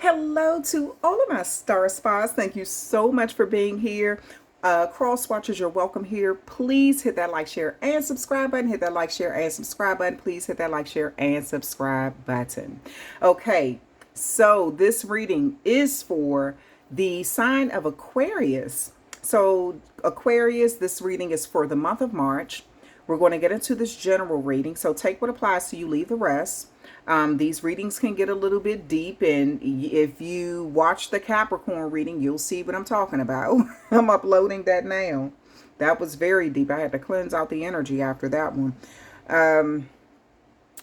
Hello to all of my star spots. Thank you so much for being here. Cross watchers, you're welcome here. Please hit that like, share, and subscribe button. Hit that like, share, and subscribe button. Please hit that like, share, and subscribe button. Okay, so this reading is for the sign of Aquarius. So, Aquarius, this reading is for the month of March. We're going to get into this general reading. So, take what applies to you, leave the rest. These readings can get a little bit deep, and if you watch the Capricorn reading, you'll see what I'm talking about. I'm uploading that now. That was very deep. I had to cleanse out the energy after that one.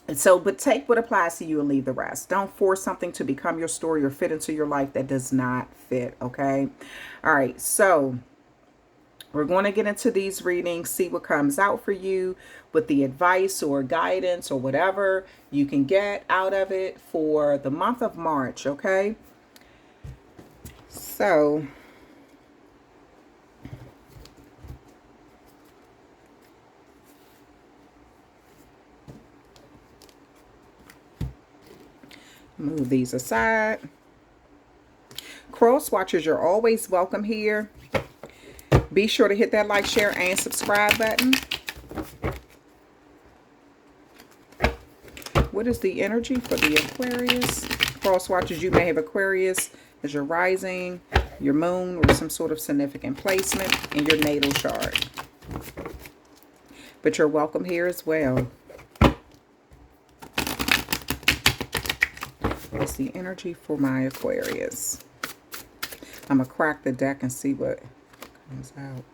But take what applies to you and leave the rest. Don't force something to become your story or fit into your life that does not fit, okay? All right, so we're going to get into these readings, see what comes out for you with the advice or guidance or whatever you can get out of it for the month of March, okay? So, move these aside. Cross watchers, you're always welcome here. Be sure to hit that like, share, and subscribe button. What is the energy for the Aquarius? Cross watchers, you may have Aquarius as your rising, your moon, or some sort of significant placement in your natal chart. But you're welcome here as well. What's the energy for my Aquarius? I'm going to crack the deck and see what comes out.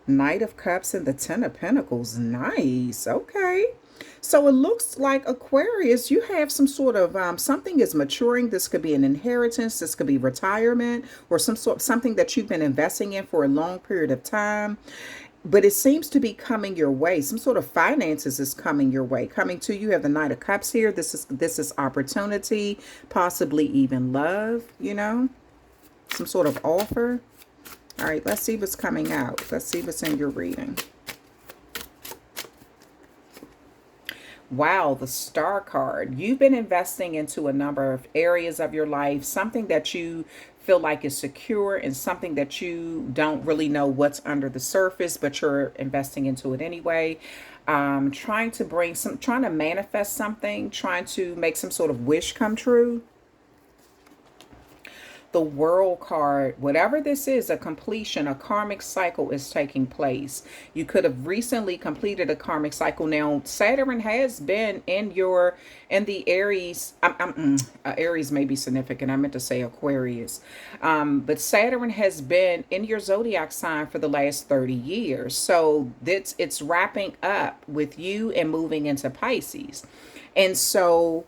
Knight of Cups and the Ten of Pentacles. Nice. Okay. So it looks like Aquarius, you have some sort of something is maturing. This could be an inheritance. This could be retirement or something that you've been investing in for a long period of time. But it seems to be coming your way. Some sort of finances is coming your way, coming to you. You have the Knight of Cups here. This is opportunity, possibly even love, you know, some sort of offer. All right, let's see what's coming out. Let's see what's in your reading. Wow, the Star card. You've been investing into a number of areas of your life, something that you feel like is secure and something that you don't really know what's under the surface, but you're investing into it anyway. Trying to manifest something, trying to make some sort of wish come true. The World card, whatever this is, a completion, a karmic cycle is taking place. You could have recently completed a karmic cycle. Now, Saturn has been in the Aries. Aries may be significant. I meant to say Aquarius. But Saturn has been in your zodiac sign for the last 30 years. So it's wrapping up with you and moving into Pisces. And so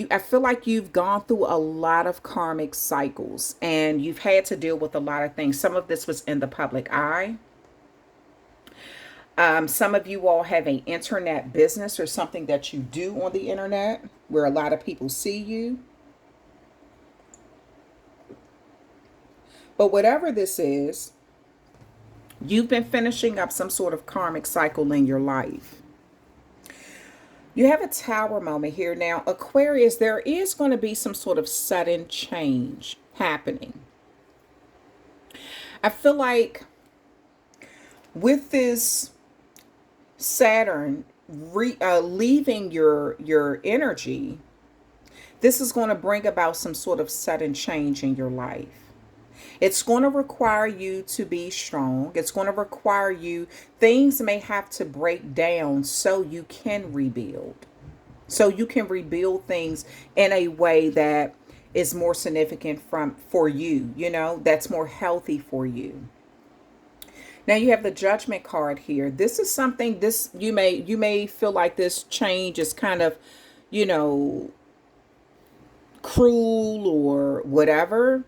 I feel like you've gone through a lot of karmic cycles and you've had to deal with a lot of things. Some of this was in the public eye. Some of you all have an internet business or something that you do on the internet where a lot of people see you. But whatever this is, you've been finishing up some sort of karmic cycle in your life. You have a Tower moment here. Now, Aquarius, there is going to be some sort of sudden change happening. I feel like with this Saturn leaving your energy, this is going to bring about some sort of sudden change in your life. It's going to require you to be strong. It's going to require you, things may have to break down so you can rebuild. So you can rebuild things in a way that is more significant for you, you know, that's more healthy for you. Now you have the Judgment card here. This is something, you may feel like this change is kind of, you know, cruel or whatever.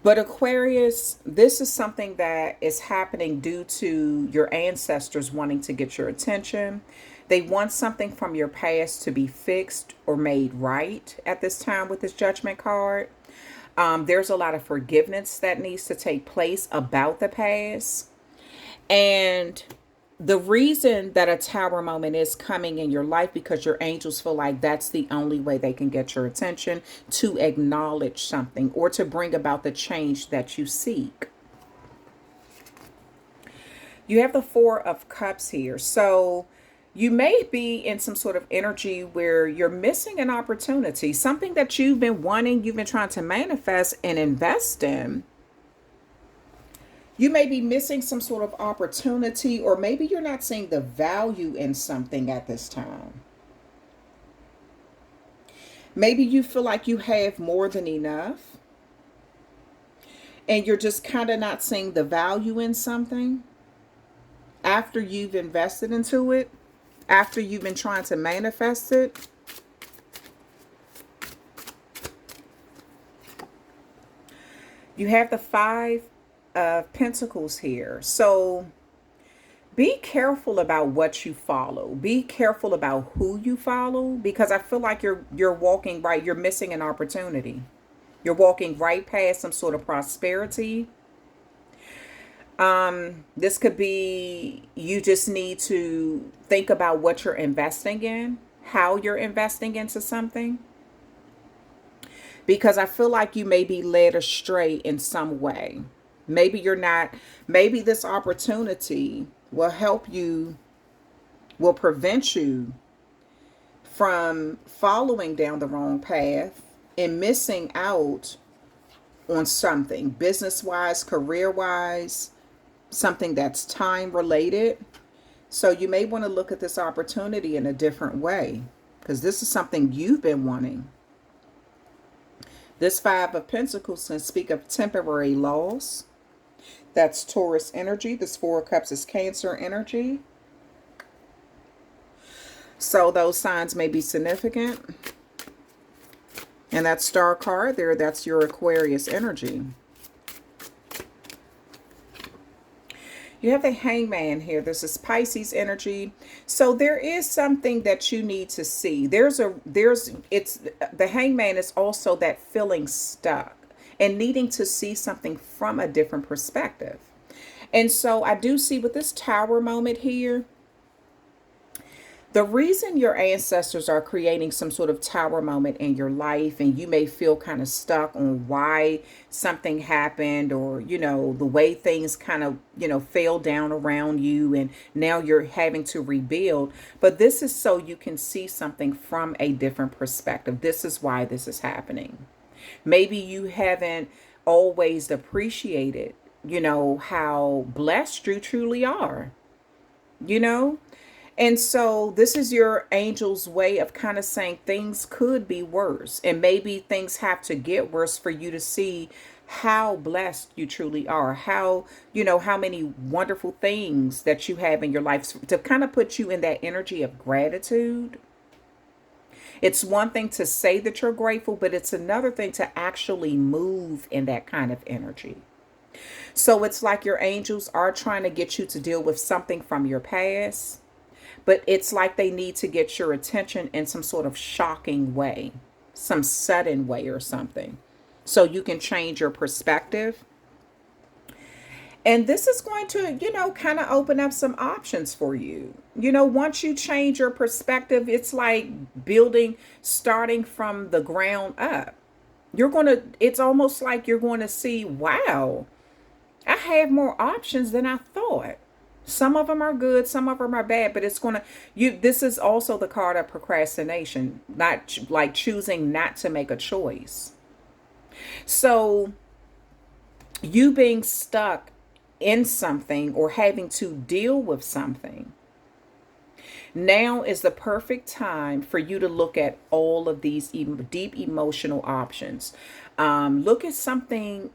But Aquarius, this is something that is happening due to your ancestors wanting to get your attention. They want something from your past to be fixed or made right at this time with this Judgment card. There's a lot of forgiveness that needs to take place about the past. And The reason that a tower moment is coming in your life because your angels feel like that's the only way they can get your attention, to acknowledge something or to bring about the change that you seek. You have the Four of Cups here. So you may be in some sort of energy where you're missing an opportunity, something that you've been wanting, you've been trying to manifest and invest in. You may be missing some sort of opportunity, or maybe you're not seeing the value in something at this time. Maybe you feel like you have more than enough and you're just kind of not seeing the value in something after you've invested into it, after you've been trying to manifest it. You have the Five of Pentacles here. So be careful about what you follow. Be careful about who you follow, because I feel like you're walking right, you're missing an opportunity. You're walking right past some sort of prosperity. This could be you just need to think about what you're investing in, how you're investing into something. Because I feel like you may be led astray in some way. Maybe you're not, maybe this opportunity will help you, will prevent you from following down the wrong path and missing out on something business-wise, career-wise, something that's time related. So you may want to look at this opportunity in a different way, because this is something you've been wanting. This Five of Pentacles can speak of temporary loss. That's Taurus energy. This Four of Cups is Cancer energy. So those signs may be significant. And that star card there, that's your Aquarius energy. You have the Hangman here. This is Pisces energy. So there is something that you need to see. It's the Hangman is also that feeling stuck and needing to see something from a different perspective. And so I do see with this Tower moment here, the reason your ancestors are creating some sort of tower moment in your life, and you may feel kind of stuck on why something happened, or, the way things kind of, fell down around you, and now you're having to rebuild. But this is so you can see something from a different perspective. This is why this is happening. Maybe you haven't always appreciated, how blessed you truly are, And so this is your angel's way of kind of saying things could be worse. And maybe things have to get worse for you to see how blessed you truly are. How many wonderful things that you have in your life, to kind of put you in that energy of gratitude. It's one thing to say that you're grateful, but it's another thing to actually move in that kind of energy. So it's like your angels are trying to get you to deal with something from your past. But it's like they need to get your attention in some sort of shocking way, some sudden way or something, so you can change your perspective. And this is going to, kind of open up some options for you. Once you change your perspective, it's like starting from the ground up. It's almost like you're going to see, wow, I have more options than I thought. Some of them are good, some of them are bad, but this is also the card of procrastination, not like choosing not to make a choice. So you being stuck in something or having to deal with something, now is the perfect time for you to look at all of these deep emotional options. Look at something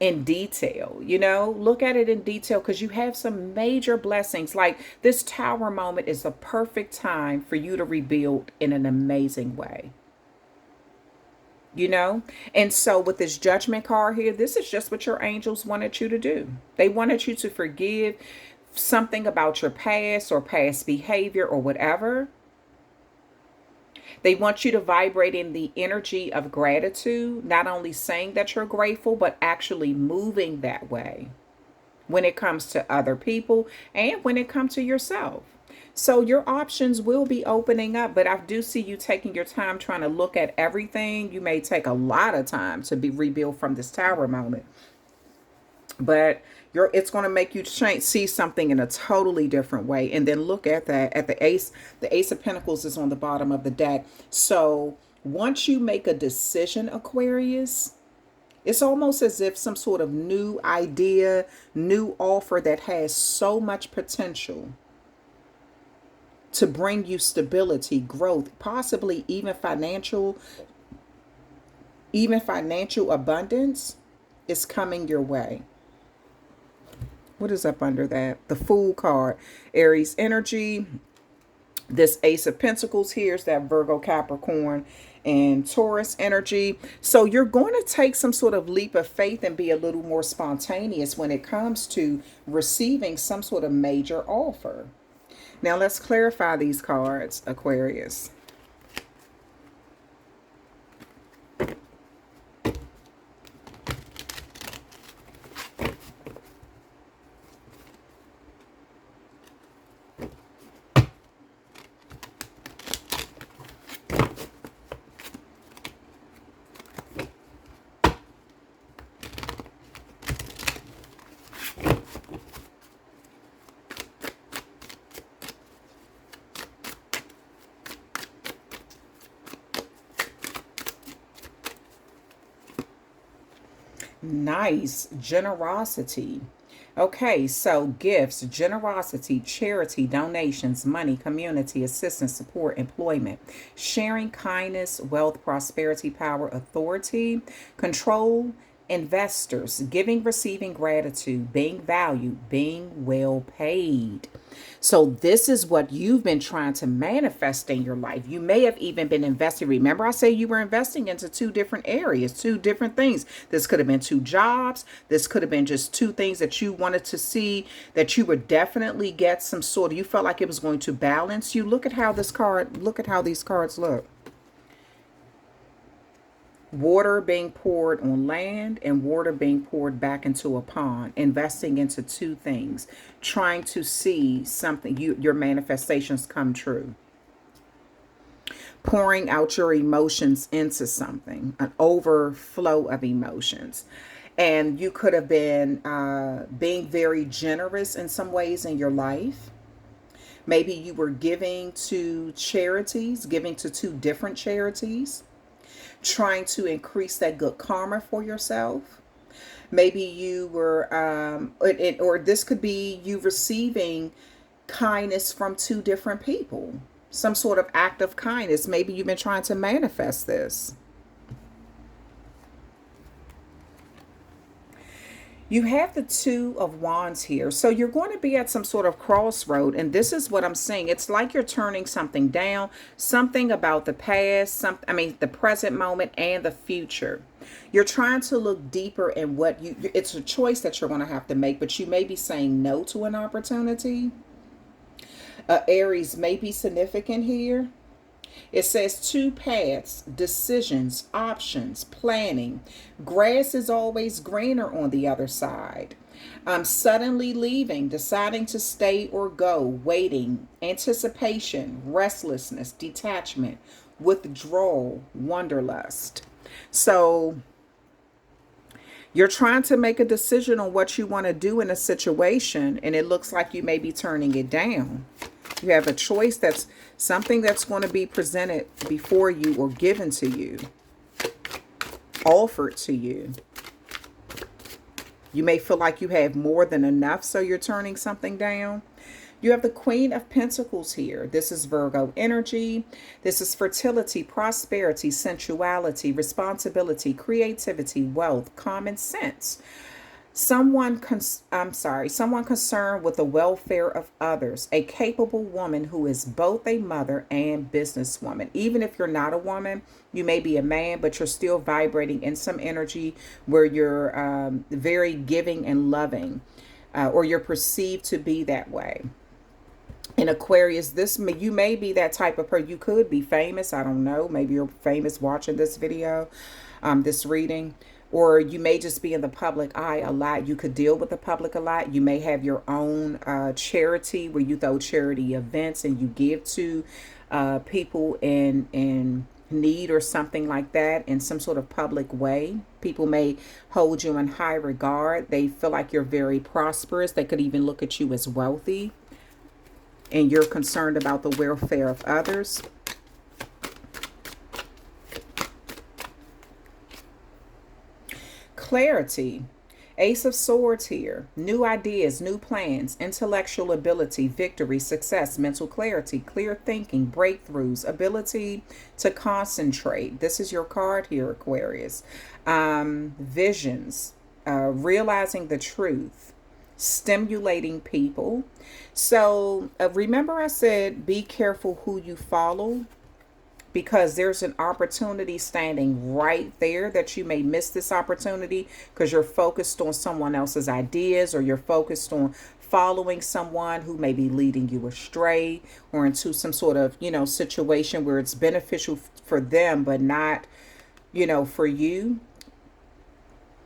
in detail, look at it in detail, because you have some major blessings. Like this Tower moment is the perfect time for you to rebuild in an amazing way, and so with this Judgment card here, this is just what your angels wanted you to do. They wanted you to forgive something about your past or past behavior or whatever. They want you to vibrate in the energy of gratitude, not only saying that you're grateful, but actually moving that way. when it comes to other people and when it comes to yourself. So your options will be opening up, but I do see you taking your time trying to look at everything. You may take a lot of time to be rebuilt from this Tower moment, but it's going to make you see something in a totally different way. And then look at that, at the Ace of Pentacles is on the bottom of the deck. So once you make a decision, Aquarius, it's almost as if some sort of new idea, new offer that has so much potential to bring you stability, growth, possibly even financial abundance is coming your way. What is up under that? The Fool card. Aries energy. This Ace of Pentacles here is that Virgo, Capricorn, and Taurus energy. So you're going to take some sort of leap of faith and be a little more spontaneous when it comes to receiving some sort of major offer. Now let's clarify these cards, Aquarius. Nice. Generosity. Okay, so gifts, generosity, charity, donations, money, community, assistance, support, employment, sharing, kindness, wealth, prosperity, power, authority, control, investors, giving, receiving, gratitude, being valued, being well paid. So this is what you've been trying to manifest in your life. You may have even been investing. Remember, I say you were investing into two different areas, two different things. This could have been two jobs. This could have been just two things that you wanted to see, that you would definitely get some sort of, you felt like it was going to balance you. Look at how these cards look. Water being poured on land and water being poured back into a pond, investing into two things, trying to see something, your manifestations come true. Pouring out your emotions into something, an overflow of emotions. And you could have been being very generous in some ways in your life. Maybe you were giving to charities, giving to two different charities, trying to increase that good karma for yourself. Maybe you were, or this could be you receiving kindness from two different people, some sort of act of kindness. Maybe you've been trying to manifest this. You have the Two of Wands here. So you're going to be at some sort of crossroad. And this is what I'm saying. It's like you're turning something down, something about the past, the present moment and the future. You're trying to look deeper in what it's a choice that you're going to have to make, but you may be saying no to an opportunity. Aries may be significant here. It says two paths, decisions, options, planning. Grass is always greener on the other side. Suddenly leaving, deciding to stay or go, waiting, anticipation, restlessness, detachment, withdrawal, wanderlust. So you're trying to make a decision on what you want to do in a situation, and it looks like you may be turning it down. You have a choice, that's something that's going to be presented before you or given to you, offered to you. You may feel like you have more than enough, so you're turning something down. You have the Queen of Pentacles here. This is Virgo energy. This is fertility, prosperity, sensuality, responsibility, creativity, wealth, common sense. Someone concerned with the welfare of others, a capable woman who is both a mother and businesswoman. Even if you're not a woman, you may be a man, but you're still vibrating in some energy where you're very giving and loving, or you're perceived to be that way. In Aquarius, you may be that type of person. You could be famous. I don't know. Maybe you're famous watching this video, this reading. or you may just be in the public eye a lot. You could deal with the public a lot. You may have your own charity where you throw charity events and you give to people in need or something like that in some sort of public way. People may hold you in high regard. They feel like you're very prosperous. They could even look at you as wealthy, and you're concerned about the welfare of others. Clarity. Ace of Swords here. New ideas, new plans, intellectual ability, victory, success, mental clarity, clear thinking, breakthroughs, ability to concentrate. This is your card here, Aquarius. Visions, realizing the truth, stimulating people. So remember I said be careful who you follow, because there's an opportunity standing right there that you may miss this opportunity because you're focused on someone else's ideas, or you're focused on following someone who may be leading you astray or into some sort of, situation where it's beneficial for them, but not, for you.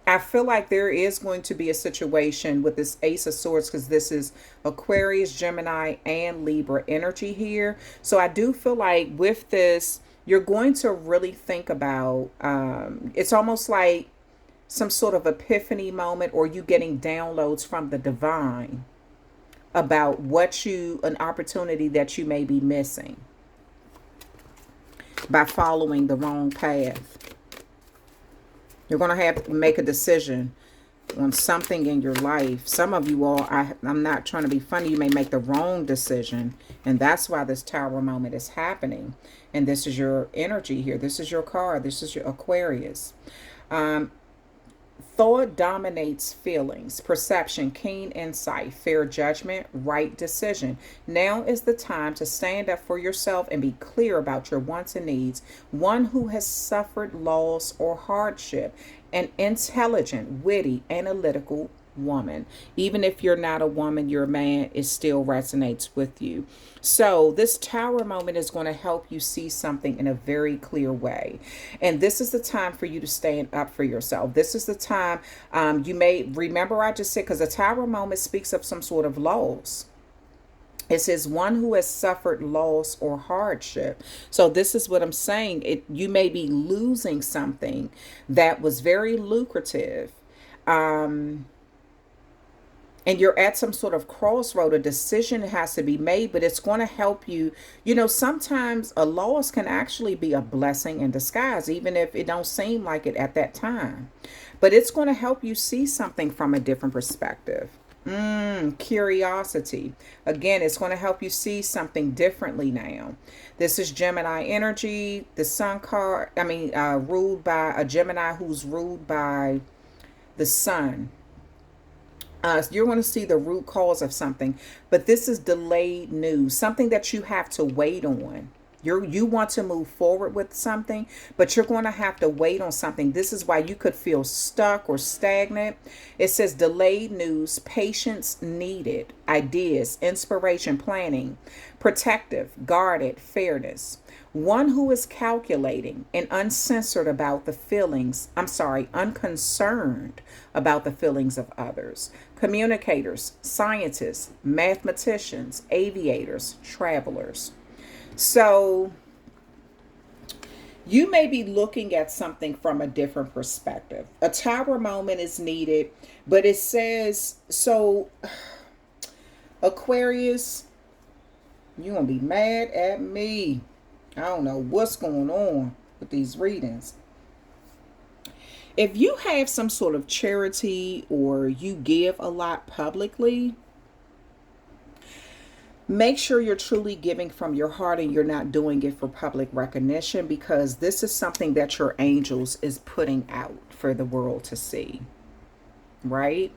I feel like there is going to be a situation with this Ace of Swords, because this is Aquarius, Gemini, and Libra energy here. So I do feel like with this, you're going to really think about, it's almost like some sort of epiphany moment, or you getting downloads from the divine about an opportunity that you may be missing by following the wrong path. You're going to have to make a decision on something in your life. Some of you all, I'm not trying to be funny, you may make the wrong decision. And that's why this Tower moment is happening. And this is your energy here. This is your card. This is your Aquarius. Thought dominates feelings, perception, keen insight, fair judgment, right decision. Now is the time to stand up for yourself and be clear about your wants and needs. One who has suffered loss or hardship. An intelligent, witty, analytical woman. Even if you're not a woman, you're a man, it still resonates with you. So this Tower moment is going to help you see something in a very clear way. And this is the time for you to stand up for yourself. This is the time, you may remember I just said, because the Tower moment speaks of some sort of loss. It says one who has suffered loss or hardship. So this is what I'm saying. You may be losing something that was very lucrative. And you're at some sort of crossroad. A decision has to be made, but it's going to help you. Sometimes a loss can actually be a blessing in disguise, even if it don't seem like it at that time. But it's going to help you see something from a different perspective. Curiosity. Again, it's going to help you see something differently now. This is Gemini energy. The Sun card, ruled by a Gemini who's ruled by the Sun. You're going to see the root cause of something, but this is delayed news, something that you have to wait on. You want to move forward with something, but you're going to have to wait on something. This is why you could feel stuck or stagnant. It says delayed news, patience needed, ideas, inspiration, planning, protective, guarded, fairness. One who is calculating and uncensored about the feelings, unconcerned about the feelings of others. Communicators, scientists, mathematicians, aviators, travelers. So you may be looking at something from a different perspective. A Tower moment is needed, but it says, so Aquarius, you're going to be mad at me. I don't know what's going on with these readings. If you have some sort of charity or you give a lot publicly, make sure you're truly giving from your heart and you're not doing it for public recognition, because this is something that your angels is putting out for the world to see, right?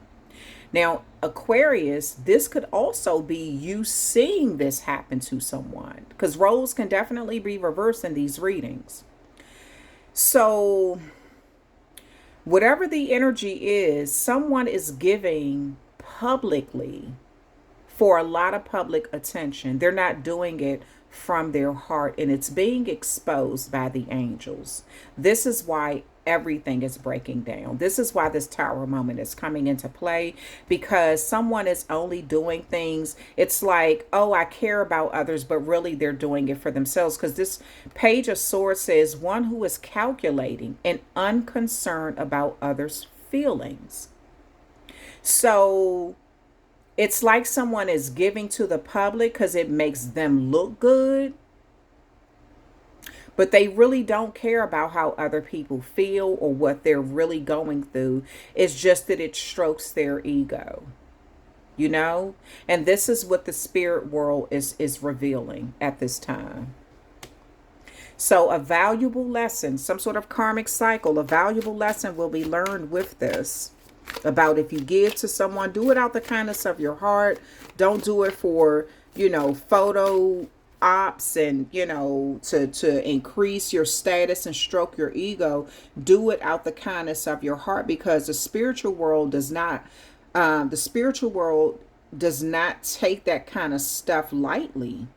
Now, Aquarius, this could also be you seeing this happen to someone, because roles can definitely be reversed in these readings. So whatever the energy is, someone is giving publicly for a lot of public attention. They're not doing it from their heart, and it's being exposed by the angels. This is why everything is breaking down. This is why this Tower moment is coming into play, because someone is only doing things. It's like, oh, I care about others, but really they're doing it for themselves. Because this Page of Swords says one who is calculating and unconcerned about others' feelings. So it's like someone is giving to the public because it makes them look good, but they really don't care about how other people feel or what they're really going through. It's just that it strokes their ego, you know? And this is what the spirit world is revealing at this time. So a valuable lesson, some sort of karmic cycle, a valuable lesson will be learned with this. About if you give to someone, do it out the kindness of your heart. Don't do it for, photo ops and, to increase your status and stroke your ego. Do it out the kindness of your heart, because the spiritual world does not take that kind of stuff lightly.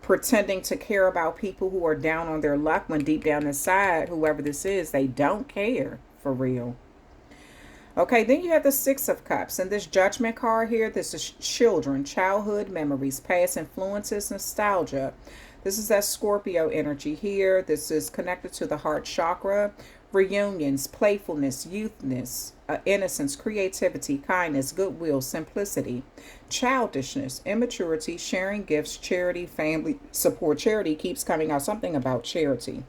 Pretending to care about people who are down on their luck when deep down inside, whoever this is, they don't care for real. Okay, then you have the Six of Cups. And this Judgment card here, this is children, childhood memories, past influences, nostalgia. This is that Scorpio energy here. This is connected to the heart chakra. Reunions, playfulness, youthness, innocence, creativity, kindness, goodwill, simplicity, childishness, immaturity, sharing gifts, charity, family support. Charity keeps coming out, something about charity.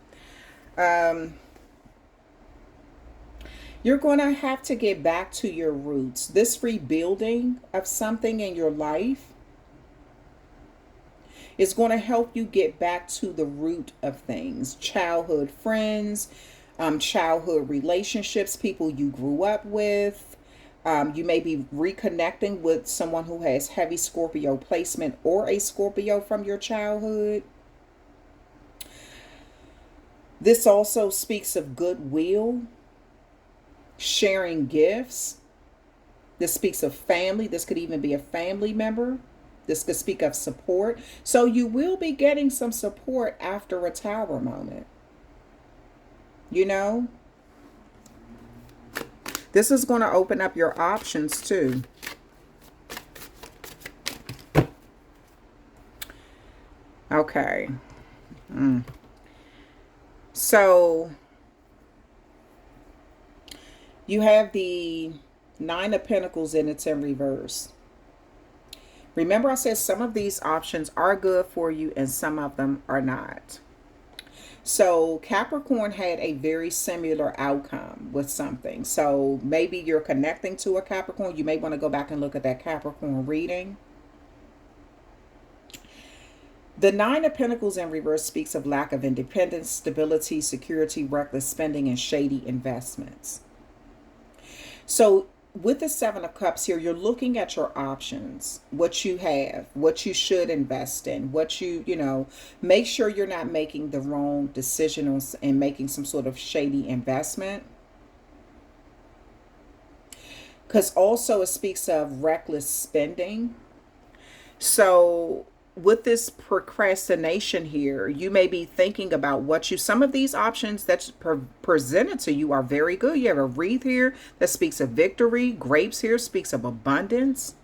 You're going to have to get back to your roots. This rebuilding of something in your life is going to help you get back to the root of things. Childhood friends, childhood relationships, people you grew up with. You may be reconnecting with someone who has heavy Scorpio placement or a Scorpio from your childhood. This also speaks of goodwill, sharing gifts. This speaks of family. This could even be a family member. This could speak of support. So you will be getting some support after a Tower moment. This is going to open up your options too. Okay. So you have the Nine of Pentacles and it's in reverse. Remember, I said some of these options are good for you and some of them are not. So Capricorn had a very similar outcome with something. So maybe you're connecting to a Capricorn. You may want to go back and look at that Capricorn reading. The Nine of Pentacles in reverse speaks of lack of independence, stability, security, reckless spending, and shady investments. So with the Seven of Cups here, you're looking at your options, what you have, what you should invest in, what make sure you're not making the wrong decisions and making some sort of shady investment. Because also it speaks of reckless spending. So with this procrastination here, you may be thinking about some of these options that's presented to you are very good. You have a wreath here that speaks of victory. Grapes here speaks of abundance.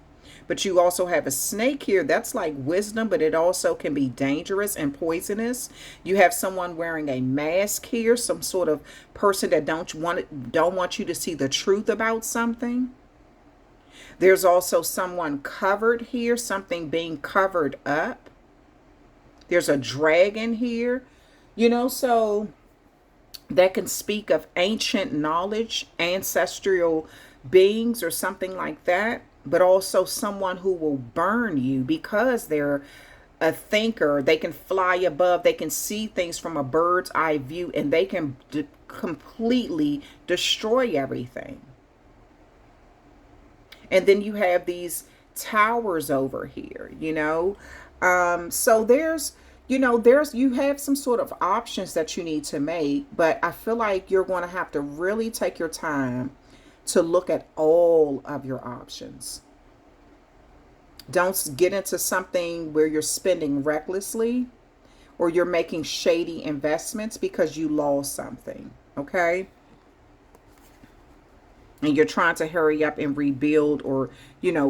But you also have a snake here that's like wisdom, but it also can be dangerous and poisonous. You have someone wearing a mask here, some sort of person that don't want you to see the truth about something. There's also someone covered here, something being covered up. There's a dragon here, so that can speak of ancient knowledge, ancestral beings or something like that. But also someone who will burn you because they're a thinker. They can fly above. They can see things from a bird's eye view, and they can completely destroy everything. And then you have these towers over here, so you have some sort of options that you need to make, but I feel like you're going to have to really take your time to look at all of your options. Don't get into something where you're spending recklessly or you're making shady investments because you lost something, okay? And you're trying to hurry up and rebuild, or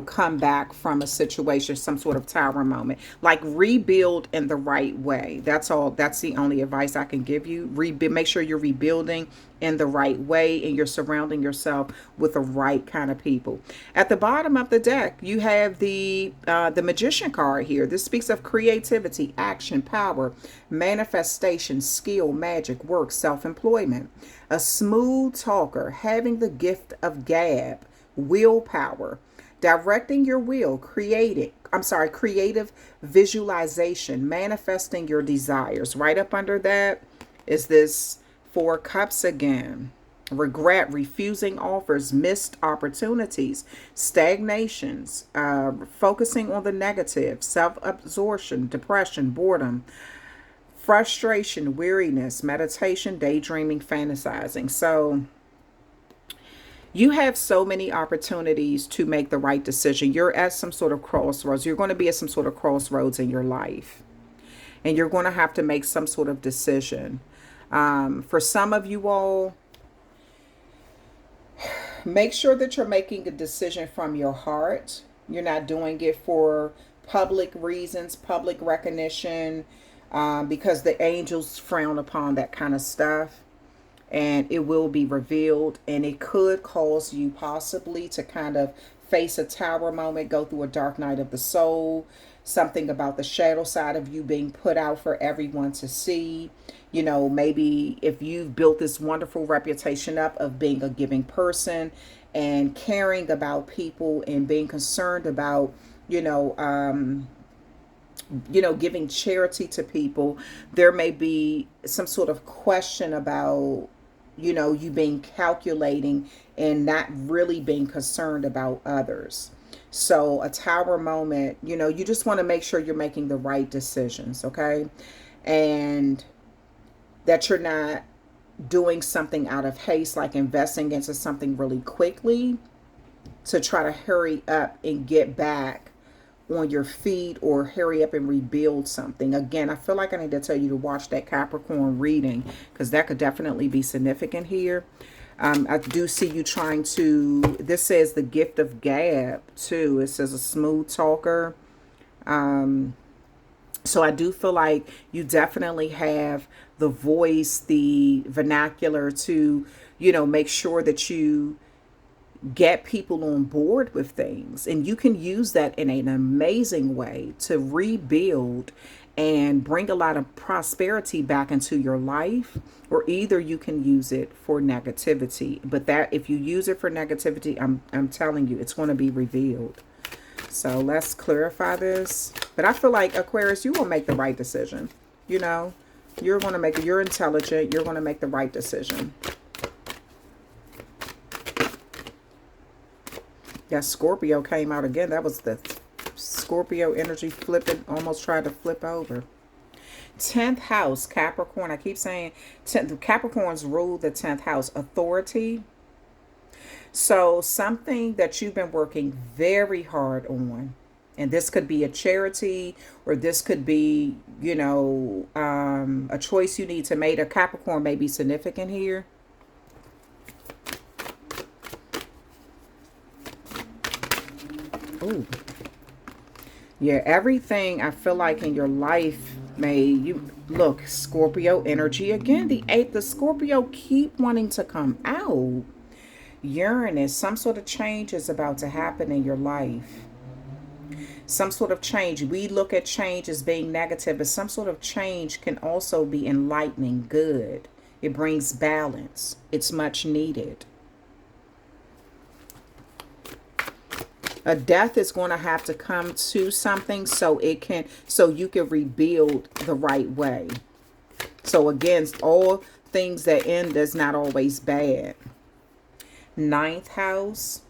come back from a situation, some sort of tower moment. Like, rebuild in the right way. That's all. That's the only advice I can give you. Make sure you're rebuilding in the right way, and you're surrounding yourself with the right kind of people. At the bottom of the deck, you have the Magician card here. This speaks of creativity, action, power, manifestation, skill, magic, work, self-employment. A smooth talker, having the gift of gab, willpower, directing your will, creative visualization, manifesting your desires. Right up under that is this Four Cups again. Regret, refusing offers, missed opportunities, stagnations, focusing on the negative, self-absorption, depression, boredom, frustration, weariness, meditation, daydreaming, fantasizing. So you have so many opportunities to make the right decision. You're at some sort of crossroads. You're going to be at some sort of crossroads in your life, and you're going to have to make some sort of decision. For some of you all, make sure that you're making a decision from your heart. You're not doing it for public reasons, public recognition, because the angels frown upon that kind of stuff, and it will be revealed, and it could cause you possibly to kind of face a tower moment, go through a dark night of the soul, something about the shadow side of you being put out for everyone to see. Maybe if you've built this wonderful reputation up of being a giving person and caring about people and being concerned about, giving charity to people, there may be some sort of question about, you being calculating and not really being concerned about others. So a tower moment, you just want to make sure you're making the right decisions, okay? And that you're not doing something out of haste, like investing into something really quickly to try to hurry up and get back on your feet, or hurry up and rebuild something. Again, I feel like I need to tell you to watch that Capricorn reading, because that could definitely be significant here. I do see you trying to, this says the gift of gab too. It says a smooth talker. So I do feel like you definitely have the voice, the vernacular to, make sure that you get people on board with things. And you can use that in an amazing way to rebuild and bring a lot of prosperity back into your life. Or either you can use it for negativity. But that, if you use it for negativity, I'm telling you, it's going to be revealed. So let's clarify this. But I feel like, Aquarius, you will make the right decision. You're going to make, you're intelligent. You're going to make the right decision. Yeah, Scorpio came out again. That was the Scorpio energy flipping, almost tried to flip over. 10th house, Capricorn. I keep saying Capricorns rule the 10th house, authority. So something that you've been working very hard on, and this could be a charity, or this could be, a choice you need to make. A Capricorn may be significant here. Ooh. Yeah, everything I feel like in your life you look, Scorpio energy again. The 8th, the Scorpio keep wanting to come out. Uranus, some sort of change is about to happen in your life. Some sort of change. We look at change as being negative, but some sort of change can also be enlightening, good. It brings balance. It's much needed. A death is going to have to come to something so you can rebuild the right way. So again, all things that end is not always bad. 9th house.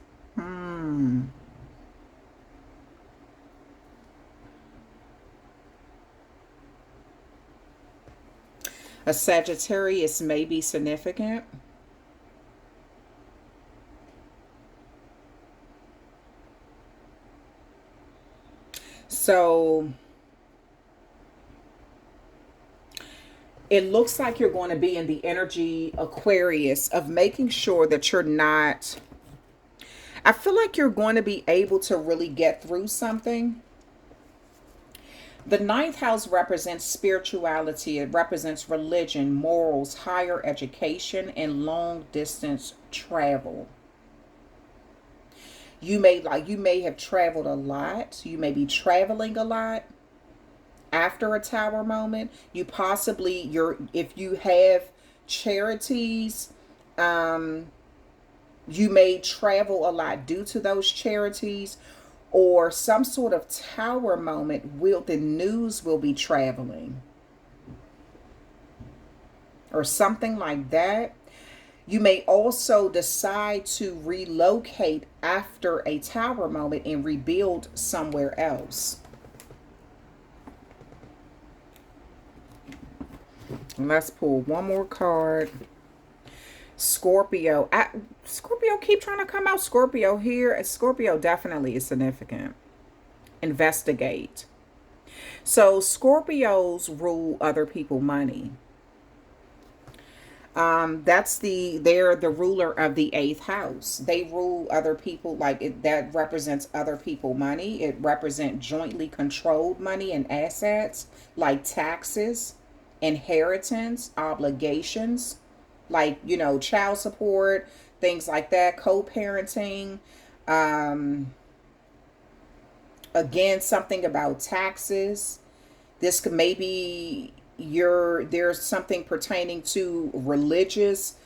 A Sagittarius may be significant. So it looks like you're going to be in the energy, Aquarius, of making sure that you're not, I feel like you're going to be able to really get through something. The ninth house represents spirituality. It represents religion, morals, higher education, and long distance travel. You may have traveled a lot. You may be traveling a lot after a tower moment. You possibly, if you have charities, you may travel a lot due to those charities, or some sort of tower moment. The news will be traveling or something like that. You may also decide to relocate after a tower moment and rebuild somewhere else. Let's pull one more card. Scorpio. Scorpio keep trying to come out. Scorpio here. Scorpio definitely is significant. Investigate. So Scorpios rule other people money. They're the ruler of the eighth house. They rule other people, that represents other people money. It represents jointly controlled money and assets, like taxes, inheritance, obligations, child support, things like that, co-parenting. Again, something about taxes. This could maybe there's something pertaining to religious.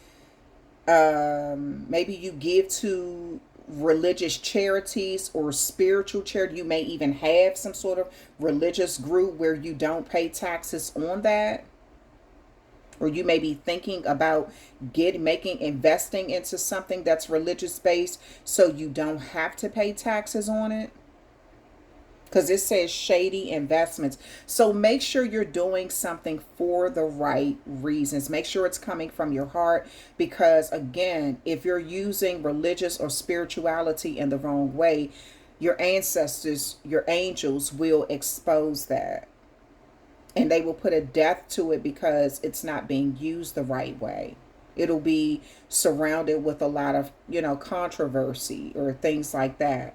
Maybe you give to religious charities or spiritual charity. You may even have some sort of religious group where you don't pay taxes on that. Or you may be thinking about investing into something that's religious based, so you don't have to pay taxes on it. Because it says shady investments. So make sure you're doing something for the right reasons. Make sure it's coming from your heart. Because again, if you're using religious or spirituality in the wrong way, your ancestors, your angels will expose that. And they will put a death to it because it's not being used the right way. It'll be surrounded with a lot of, controversy or things like that.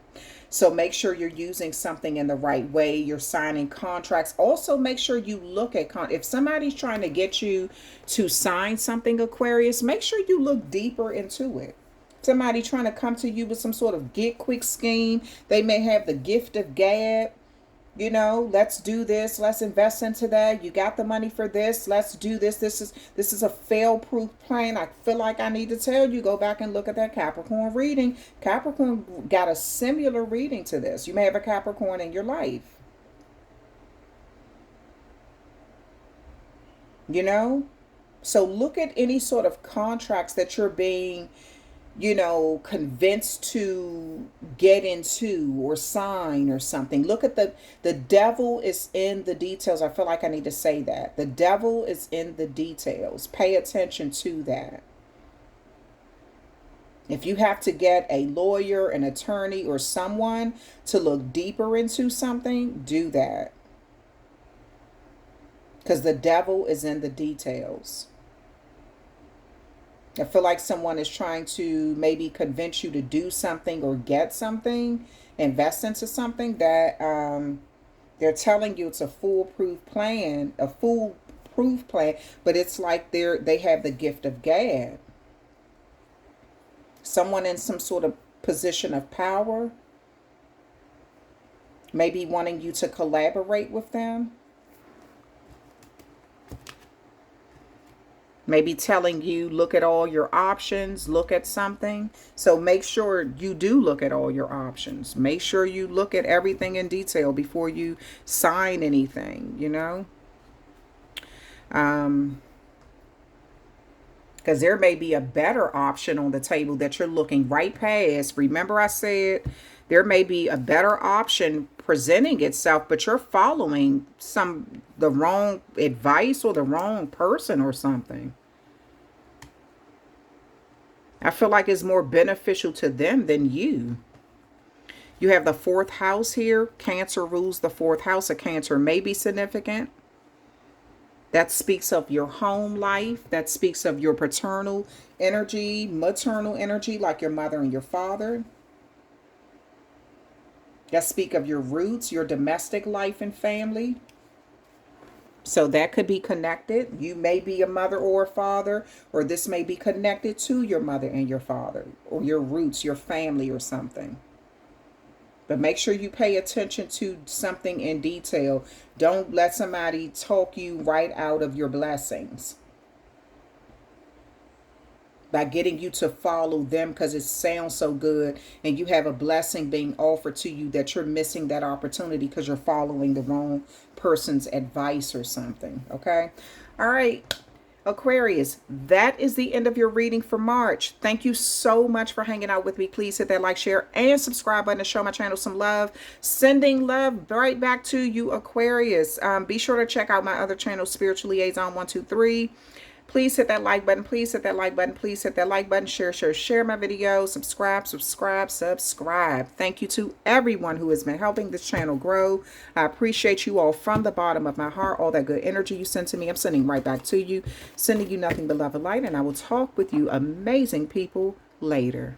So make sure you're using something in the right way. You're signing contracts. Also, make sure you look at if somebody's trying to get you to sign something, Aquarius, make sure you look deeper into it. Somebody trying to come to you with some sort of get quick scheme. They may have the gift of gab. Let's do this. Let's invest into that. You got the money for this. Let's do this. This is a fail-proof plan. I feel like I need to tell you, go back and look at that Capricorn reading. Capricorn got a similar reading to this. You may have a Capricorn in your life. So look at any sort of contracts that you're being convinced to get into or sign or something. Look at the devil is in the details. I feel like I need to say that. The devil is in the details. Pay attention to that. If you have to get a lawyer, an attorney, or someone to look deeper into something, do that. Because the devil is in the details. I feel like someone is trying to maybe convince you to do something or get something, invest into something that they're telling you it's a foolproof plan, but it's like they have the gift of gab. Someone in some sort of position of power, maybe wanting you to collaborate with them. Maybe telling you, look at all your options, look at something. So make sure you do look at all your options. Make sure you look at everything in detail before you sign anything, because there may be a better option on the table that you're looking right past. Remember I said there may be a better option presenting itself, but you're following the wrong advice or the wrong person or something. I feel like it's more beneficial to them than you. You have the fourth house here. Cancer rules the fourth house. A Cancer may be significant. That speaks of your home life. That speaks of your paternal energy, maternal energy, like your mother and your father. That speak of your roots, your domestic life and family. So that could be connected. You may be a mother or a father, or this may be connected to your mother and your father, or your roots, your family, or something. But make sure you pay attention to something in detail. Don't let somebody talk you right out of your blessings by getting you to follow them because it sounds so good and you have a blessing being offered to you that you're missing that opportunity because you're following the wrong person's advice or something. Okay. All right. Aquarius, that is the end of your reading for March. Thank you so much for hanging out with me. Please hit that like, share, and subscribe button to show my channel some love. Sending love right back to you, Aquarius. Be sure to check out my other channel, Spiritual Liaison 123. Please hit that like button. Please hit that like button. Please hit that like button. Share my videos. Subscribe. Thank you to everyone who has been helping this channel grow. I appreciate you all from the bottom of my heart. All that good energy you send to me, I'm sending right back to you. Sending you nothing but love and light. And I will talk with you amazing people later.